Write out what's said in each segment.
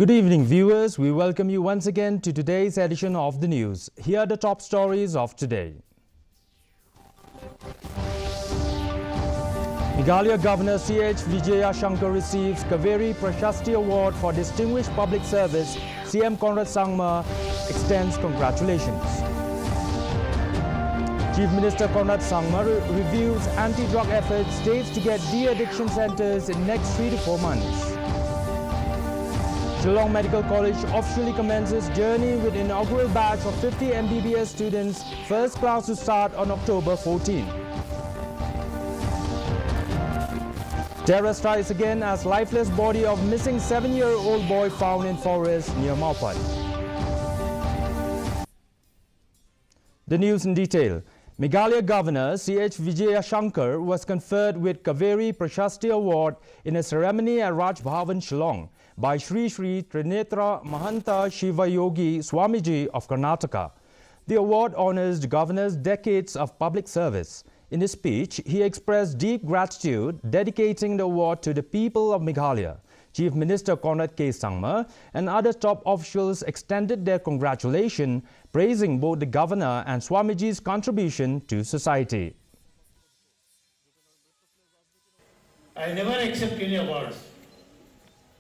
Good evening, viewers. We welcome you once again to today's edition of the news. Here are the top stories of today. Meghalaya Governor C.H. Vijaya Shankar receives Kaveri Prashasti Award for Distinguished Public Service. CM Conrad Sangma extends congratulations. Chief Minister Conrad Sangma reviews anti-drug efforts, states to get de-addiction centers in next 3 to 4 months. Shillong Medical College officially commences journey with inaugural batch of 50 MBBS students, first class to start on October 14. Terror strikes again as lifeless body of missing 7-year-old boy found in forest near Maupat. The news in detail. Meghalaya Governor C.H. Vijaya Shankar was conferred with Kaveri Prashasti Award in a ceremony at Raj Bhavan, Shillong by Sri Sri Trinetra Mahanta Shiva Yogi Swamiji of Karnataka. The award honors the governor's decades of public service. In his speech, he expressed deep gratitude, dedicating the award to the people of Meghalaya. Chief Minister Conrad K. Sangma and other top officials extended their congratulations, praising both the governor and Swamiji's contribution to society. I never accept any awards.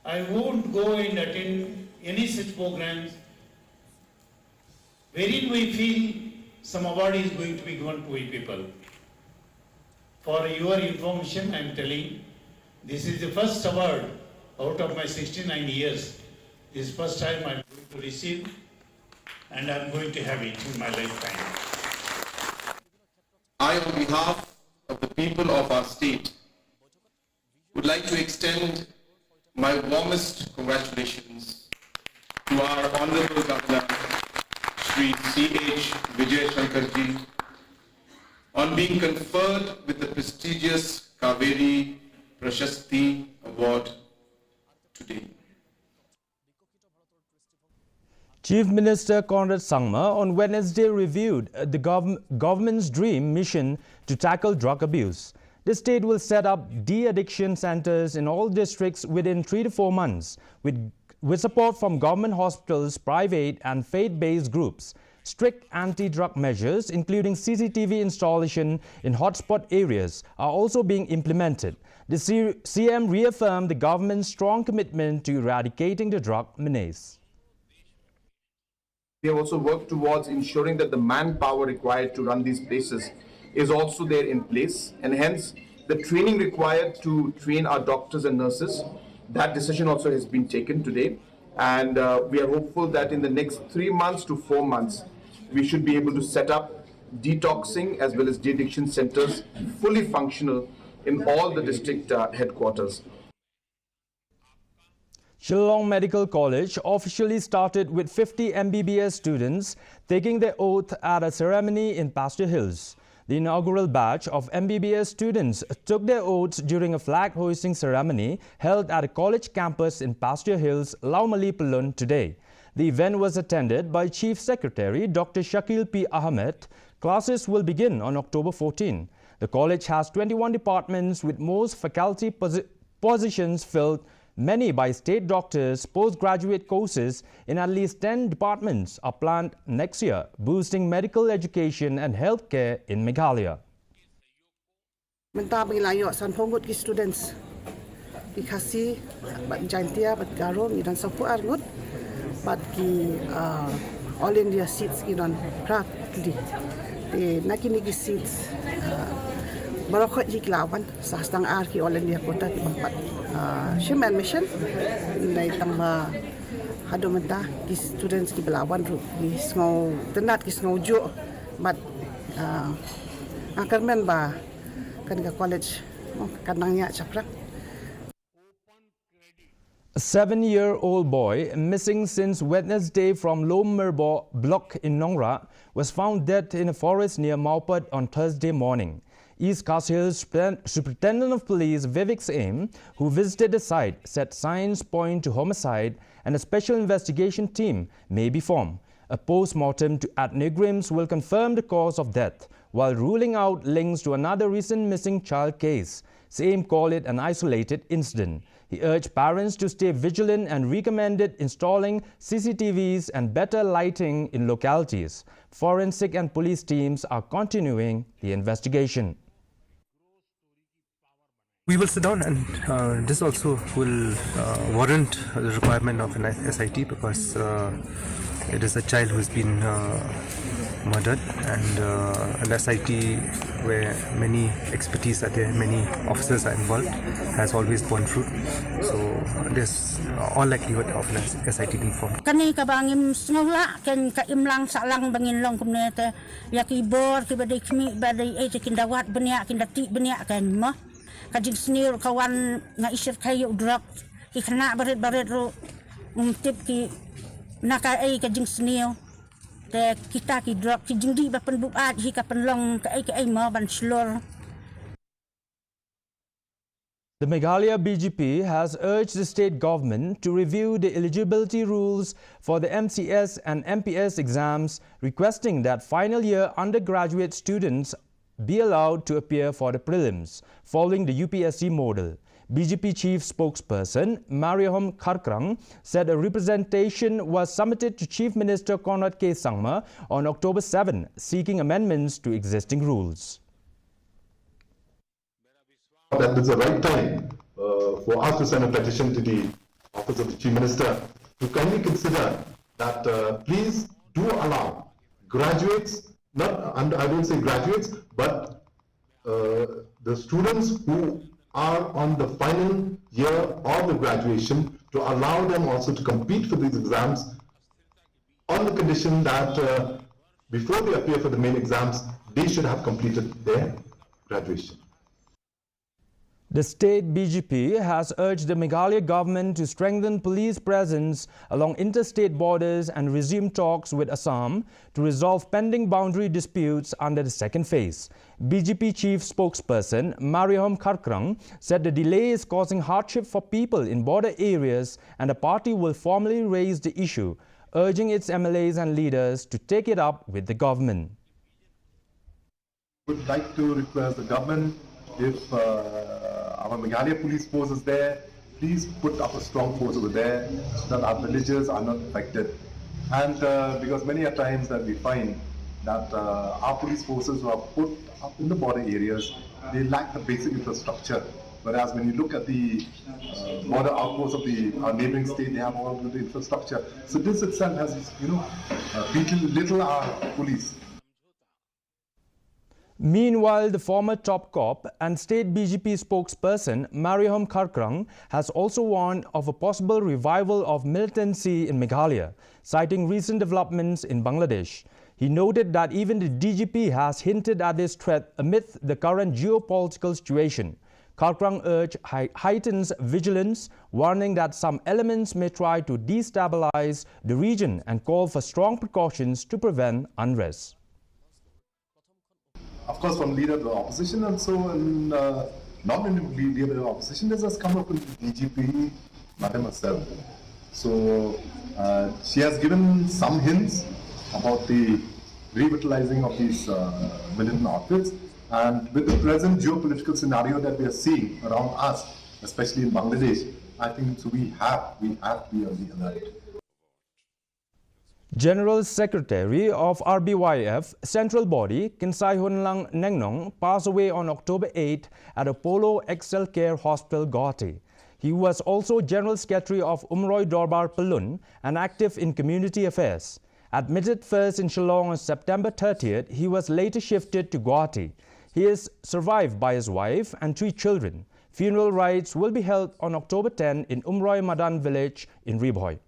I won't go and attend any such programs wherein we feel some award is going to be given to we people. For your information, I am telling, this is the first award out of my 69 years. This is the first time I am going to receive, and I am going to have it in my lifetime. I, on behalf of the people of our state, would like to extend my warmest congratulations to our Honorable Governor, Shri C.H. Vijay Shankarji, on being conferred with the prestigious Kaveri Prashasti Award today. Chief Minister Conrad Sangma on Wednesday reviewed the government's dream mission to tackle drug abuse. The state will set up de-addiction centers in all districts within 3 to 4 months with support from government hospitals, private and faith-based groups. Strict anti-drug measures, including CCTV installation in hotspot areas, are also being implemented. The CM reaffirmed the government's strong commitment to eradicating the drug menace. We have also worked towards ensuring that the manpower required to run these places is also there in place, and hence the training required to train our doctors and nurses. That decision also has been taken today, and we are hopeful that in the next 3 months to 4 months, we should be able to set up detoxing as well as de-addiction centers fully functional in all the district headquarters. Shillong Medical College officially started with 50 MBBS students taking their oath at a ceremony in Pasture Hills. The inaugural batch of MBBS students took their oaths during a flag-hoisting ceremony held at a college campus in Pasture Hills, Laumalipalun today. The event was attended by Chief Secretary Dr. Shakil P. Ahmed. Classes will begin on October 14. The college has 21 departments with most faculty positions filled, many by state doctors. Postgraduate courses in at least 10 departments are planned next year, boosting medical education and healthcare in Meghalaya. Mentabing layo san pongut ki students dikasih bat jantia bat garom idan sapu argut bat ki all India seats idan practically nakini ki seats barokot liklawan sa stang arki all India kota ti bampat Shiman mission nai tamba hadomenta ki students ki belawan ru ki sngo tenat ki sngo jo but angkarmen ba kan ka college kanangnya chaprak. A 7-year-old boy missing since Wednesday from Lomerbo block in Nongra was found dead in a forest near Maupat on Thursday morning. East Khas Hills Superintendent of Police Vivek Aim, who visited the site, said signs point to homicide and a special investigation team may be formed. A post-mortem at Negrims will confirm the cause of death, while ruling out links to another recent missing child case. Aim called it an isolated incident. He urged parents to stay vigilant and recommended installing CCTVs and better lighting in localities. Forensic and police teams are continuing the investigation. We will sit down, and this also will warrant the requirement of an SIT, because it is a child who has been murdered, and an SIT where many expertise are there, many officers are involved, has always borne fruit. So there's all likelihood of an SIT being formed. Kani kabangim snula ken ka imlang salang bangin long kumnete ya kibor ki badai kmi badai e kindawat benia kindati benia kan mo kajing snir kawan nga isir kayo drug ki kana baret ro tip ki naka ai kajing snir te kita ki drug ki jingdi ba penbuat hi ka penlong ka ai mo ban slor. The Meghalaya BGP has urged the state government to review the eligibility rules for the MCS and MPS exams, requesting that final year undergraduate students be allowed to appear for the prelims, following the UPSC model. BGP chief spokesperson Mariam Kharkrang said a representation was submitted to Chief Minister Conrad K. Sangma on October 7, seeking amendments to existing rules. That it's the right time for us to send a petition to the Office of the Chief Minister to kindly consider that please do allow graduates, I don't say graduates, but the students who are on the final year of the graduation, to allow them also to compete for these exams on the condition that before they appear for the main exams, they should have completed their graduation. The state BGP has urged the Meghalaya government to strengthen police presence along interstate borders and resume talks with Assam to resolve pending boundary disputes under the second phase. BGP chief spokesperson Mariam Kharkrang said the delay is causing hardship for people in border areas, and the party will formally raise the issue, urging its MLAs and leaders to take it up with the government. Would like to request the government, if our Meghalaya police force is there, please put up a strong force over there so that our villages are not affected. And because many a times that we find that our police forces who are put up in the border areas, they lack the basic infrastructure. Whereas when you look at the border outposts of our neighboring state, they have all the infrastructure. So this itself has, belittled our police. Meanwhile, the former top cop and state BGP spokesperson Mariam Kharkrang has also warned of a possible revival of militancy in Meghalaya, citing recent developments in Bangladesh. He noted that even the DGP has hinted at this threat amid the current geopolitical situation. Kharkrang urged heightened vigilance, warning that some elements may try to destabilize the region, and called for strong precautions to prevent unrest. Of course, from leader of the opposition also, and not only leader of the opposition, this has come up with DGP, Madam herself. So she has given some hints about the revitalizing of these militant outfits, and with the present geopolitical scenario that we are seeing around us, especially in Bangladesh, I think so we have to be on the alert. General Secretary of RBYF Central Body Kinsai Hunlang Nengnong passed away on October 8 at Apollo Excel Care Hospital, Guwahati. He was also General Secretary of Umroi Dorbar Palun and active in community affairs. Admitted first in Shillong on September 30th, he was later shifted to Guwahati. He is survived by his wife and 3 children. Funeral rites will be held on October 10 in Umroi Madan village in Ribhoi.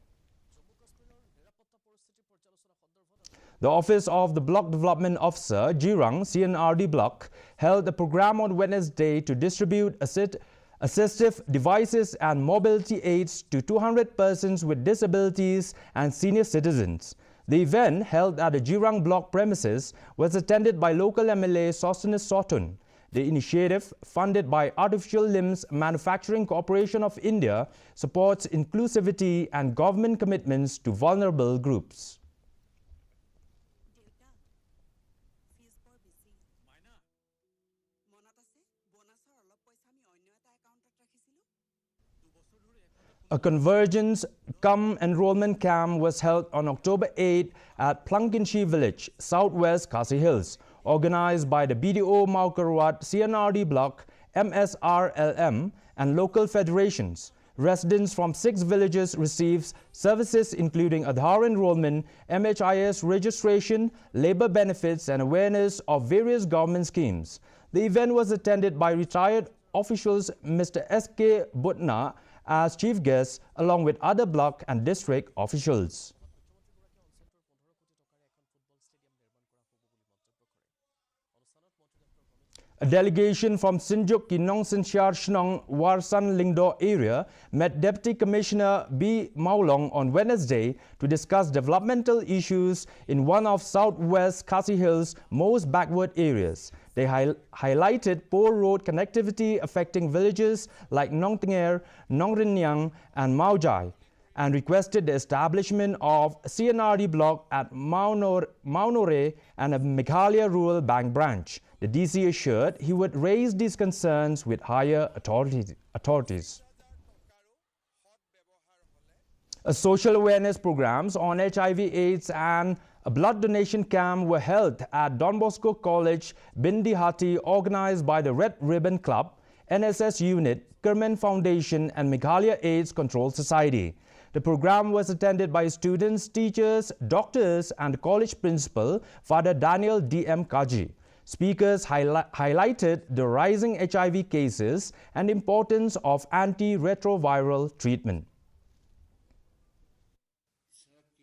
The Office of the Block Development Officer, Jirang CNRD Block, held a program on Wednesday to distribute assistive devices and mobility aids to 200 persons with disabilities and senior citizens. The event, held at the Jirang Block premises, was attended by local MLA Sosthenes Sotun. The initiative, funded by Artificial Limbs Manufacturing Corporation of India, supports inclusivity and government commitments to vulnerable groups. A convergence cum enrollment camp was held on October 8 at Plunkinshi village, southwest Khasi Hills, organized by the BDO Maukarwat CNRD block, MSRLM, and local federations. Residents from 6 villages received services including Aadhaar enrollment, MHIS registration, labor benefits, and awareness of various government schemes. The event was attended by retired officials Mr. S.K. Butna as chief guest, along with other block and district officials. A delegation from Sinjuk Kinong Sinchar Shnong Warsan Lingdo area met Deputy Commissioner B. Maulong on Wednesday to discuss developmental issues in one of southwest Khasi Hills' most backward areas. They highlighted poor road connectivity affecting villages like Nong Tinger, Nong Rinyang, and Maujai, and requested the establishment of CNRD block at Maunore and a Meghalaya Rural Bank branch. The DC assured he would raise these concerns with higher authorities. A social awareness programs on HIV/AIDS and a blood donation camp were held at Don Bosco College, Bindihati, organized by the Red Ribbon Club, NSS Unit, Kerman Foundation, and Meghalaya AIDS Control Society. The program was attended by students, teachers, doctors, and the college principal, Father Daniel D.M. Kaji. Speakers highlighted the rising HIV cases and importance of antiretroviral treatment.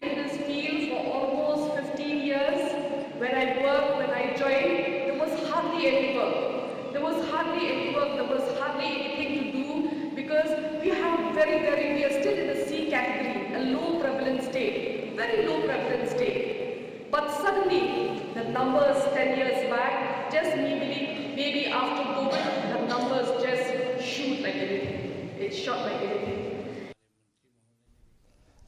In this field for almost 15 years, when I joined, there was hardly any work. There was hardly anything to do because we are still in the C category, a low prevalence state, very low prevalence state. But suddenly, the numbers 10 years back, just maybe after COVID, the numbers just shoot like anything. It shot like anything.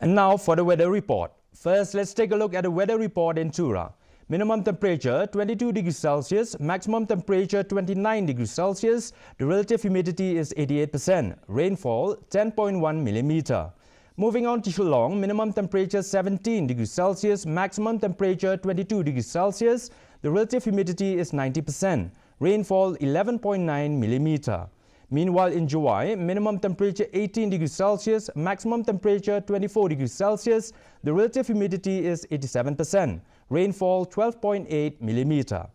And now for the weather report. First, let's take a look at the weather report in Tura. Minimum temperature 22 degrees Celsius, maximum temperature 29 degrees Celsius. The relative humidity is 88%. Rainfall 10.1 millimeter. Moving on to Shillong, minimum temperature 17 degrees Celsius, maximum temperature 22 degrees Celsius. The relative humidity is 90%. Rainfall 11.9 millimeter. Meanwhile, in July, minimum temperature 18 degrees Celsius, maximum temperature 24 degrees Celsius. The relative humidity is 87%. Rainfall 12.8 millimeter.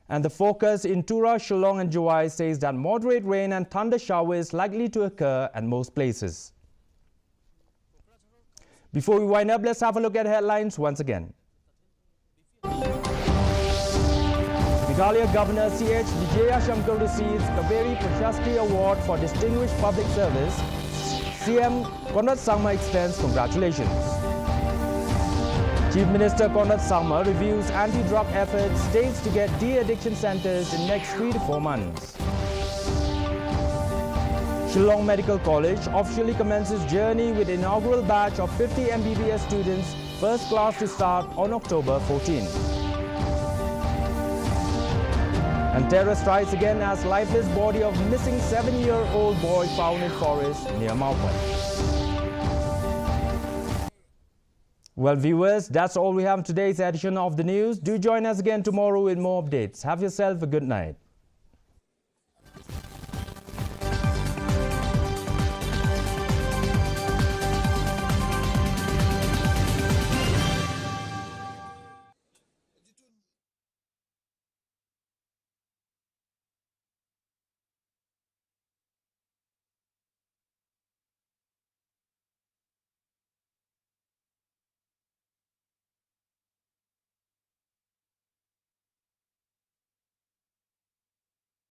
And the forecast in Tura, Shillong, and July says that moderate rain and thunder showers likely to occur at most places. Before we wind up, let's have a look at headlines once again. Meghalaya Governor C.H. Vijaya Shankar receives Kaveri Prashasti Award for Distinguished Public Service. CM Konrad Sangma extends congratulations. Chief Minister Konrad Sangma reviews anti-drug efforts, states to get de-addiction centers in next 3 to 4 months. Shillong Medical College officially commences journey with inaugural batch of 50 MBBS students, first class to start on October 14. And terror strikes again as lifeless body of missing 7-year-old boy found in forest near Maupan. Well, viewers, that's all we have in today's edition of the news. Do join us again tomorrow with more updates. Have yourself a good night.